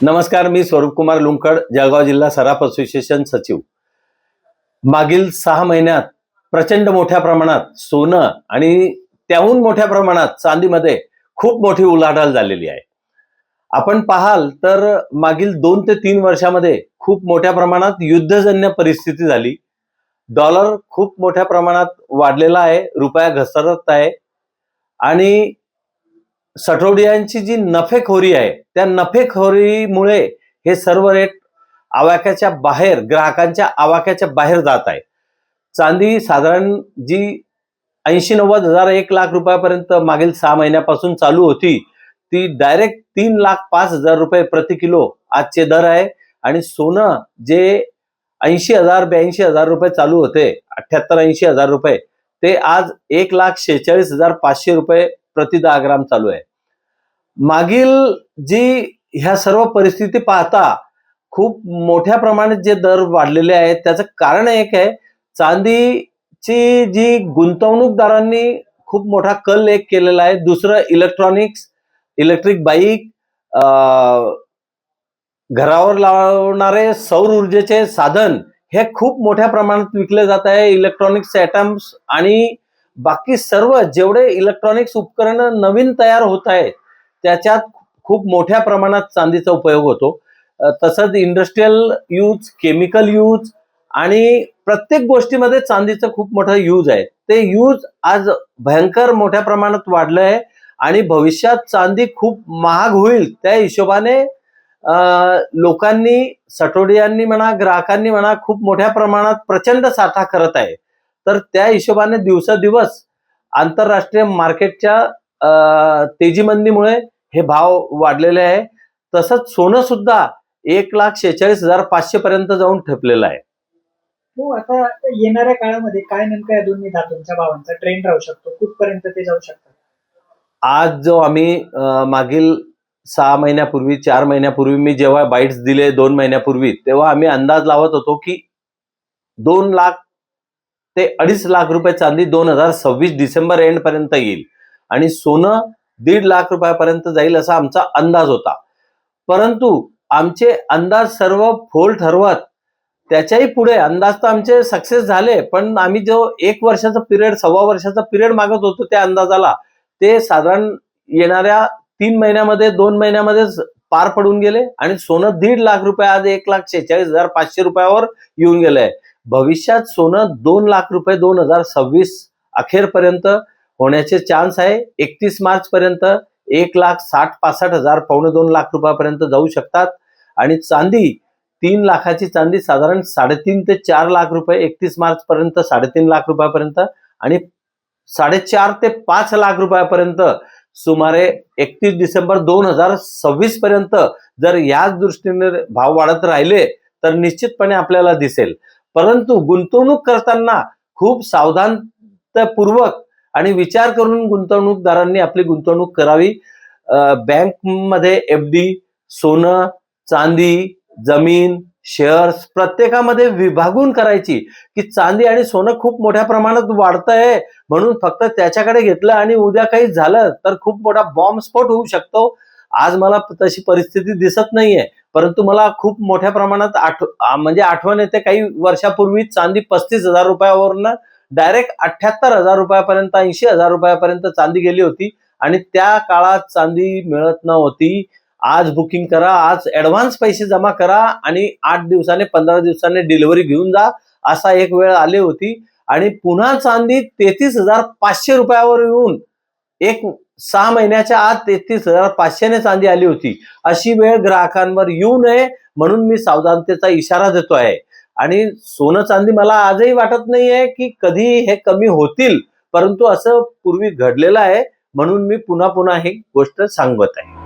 नमस्कार, मी स्वरूप कुमार लुंकड, जळगाव जिल्हा सराफ असोसिएशन सचिव. मागील 6 महिन्यात प्रचंड मोठ्या प्रमाणात सोनं आणि त्याहून मोठ्या प्रमाणात चांदीमध्ये खूप मोठी उलाढाल झालेली आहे. आपण पाहाल तर मागील 2 ते 3 वर्षामध्ये खूप मोठ्या प्रमाणात युद्धजन्य परिस्थिती झाली. डॉलर खूप मोठ्या प्रमाणात वाढलेला आहे, रुपया घसरत आहे आणि सटोडियांची जी नफेखोरी आहे त्या नफेखोरीमुळे हे सर्व रेट आवाक्याच्या बाहेर, ग्राहकांच्या आवाक्याच्या बाहेर जात आहे. चांदी साधारण जी 80-90 हजार 1 लाख रुपयापर्यंत मागील 6 महिन्यापासून चालू होती, ती डायरेक्ट 3,05,000 रुपये प्रति किलो आजचे दर आहे. आणि सोनं जे 80,000-82,000 रुपये चालू होते, 78-80 हजार रुपये, ते आज 1,46,500 रुपये प्रति 10 ग्राम चालू आहे. मागील जी ह्या सर्व परिस्थिती पाहता खूप मोठ्या प्रमाणात जे दर वाढलेले आहेत त्याचं कारण एक आहे, चांदीची जी गुंतवणूकदारांनी खूप मोठा कल एक केलेला आहे. दुसरं इलेक्ट्रॉनिक्स, इलेक्ट्रिक बाईक, घरावर लावणारे सौर ऊर्जेचे साधन हे खूप मोठ्या प्रमाणात विकले जात आहे. इलेक्ट्रॉनिक्स आयटम्स आणि बाकी सर्व जेवढे इलेक्ट्रॉनिक्स उपकरणं नवीन तयार होत आहेत त्याच्यात खूप मोठ्या प्रमाणात चांदीचा उपयोग होतो. तसंच इंडस्ट्रियल यूज, केमिकल यूज आणि प्रत्येक गोष्टीमध्ये चांदीचं खूप मोठा यूज आहे. ते यूज आज भयंकर मोठ्या प्रमाणात वाढलं आहे आणि भविष्यात चांदी खूप महाग होईल. त्या हिशोबाने लोकांनी, सटोडियांनी म्हणा, ग्राहकांनी म्हणा, खूप मोठ्या प्रमाणात प्रचंड साठा करत आहे. तर त्या हिशोबाने दिवसेंदिवस आंतरराष्ट्रीय मार्केटच्या तेजीमंदीमुळे हे भाव वाढलेले आहे. तसंच सोनं सुद्धा 1,46,500 पर्यंत जाऊन ठेपलेलं आहे. हो, आता येणाऱ्या काळामध्ये काय नेमकं या दोन्ही धातूंच्या भावांचा ट्रेंड राहू शकतो, कुठपर्यंत ते जाऊ शकतात? आज जो आम्ही मागील 6 महिन्यापूर्वी, 4 महिन्यापूर्वी मी जेव्हा बाईट्स दिले 2 महिन्यापूर्वी, तेव्हा आम्ही अंदाज लावत होतो की 2 लाख ते 2.5 लाख रुपये चांदी 2026 डिसेंबर एंड पर्यंत येईल आणि सोनं 1.5 लाख रुपयापर्यंत जाईल असा आमचा अंदाज होता. परंतु आमचे अंदाज सर्व फोल ठरवत त्याच्याही पुढे अंदाज तर आमचे सक्सेस झाले, पण आम्ही जो 1 वर्षाचा पिरियड, 1.25 वर्षाचा पिरियड मागत होतो त्या अंदाजाला, ते साधारण येणाऱ्या 3 महिन्यामध्ये, 2 महिन्यामध्येच पार पडून गेले आणि सोनं 1.5 लाख रुपये आज 1,46,500 रुपयावर येऊन गेलंय. भविष्यात सोनं 2 लाख रुपये 2026 अखेरपर्यंत होण्याचे चान्स आहे. 31 मार्च पर्यंत 1,60,65 हजार, 2.25 लाख रुपयापर्यंत जाऊ शकतात. आणि चांदी 3 लाखाची चांदी साधारण 3.5 ते 4 लाख रुपये 31 मार्च पर्यंत, 3.5 लाख रुपयापर्यंत आणि 4.5 ते 5 लाख रुपयापर्यंत सुमारे 31 डिसेंबर 2026 पर्यंत जर याच दृष्टीने भाव वाढत राहिले तर निश्चितपणे आपल्याला दिसेल. परंतु गुंतवणूक करताना खूप सावधानतापूर्वक आणि विचार करून गुंतवणूकदारांनी आपली गुंतवणूक करावी. बँकमध्ये FD, सोनं, चांदी, जमीन, शेअर्स प्रत्येकामध्ये विभागून करायची. की चांदी आणि सोनं खूप मोठ्या प्रमाणात वाढतंय म्हणून फक्त त्याच्याकडे घेतलं आणि उद्या काही झालं तर खूप मोठा बॉम्बस्फोट होऊ शकतो. आज मला तशी परिस्थिती दिसत नाहीये, परंतु मला खूप मोठ्या प्रमाणात आठवण येते काही वर्षापूर्वी चांदी 35,000 रुपयावरनं डायरेक्ट 78,000 रुपयापर्यंत, 80,000 रुपयापर्यंत चांदी गेली होती आणि त्या काळात चांदी मिळत नव्हती. आज बुकिंग करा, आज ऍडव्हान्स पैसे जमा करा आणि 8 दिवसाने 15 दिवसाने डिलिव्हरी घेऊन जा, असा एक वेळ आली होती. आणि पुन्हा चांदी 33,500 रुपयावर येऊन 6 महिन्याच्या आत 33,500 ने चांदी आली होती. अशी वेळ ग्राहकांवर येऊ नये म्हणून मी सावधानतेचा इशारा देतो आहे. आणि सोनं चांदी मला आजही वाटत नाहीये की कधी हे कमी होतील, परंतु असं पूर्वी घडलेलं आहे म्हणून मी पुन्हा पुन्हा ही गोष्ट सांगत आहे.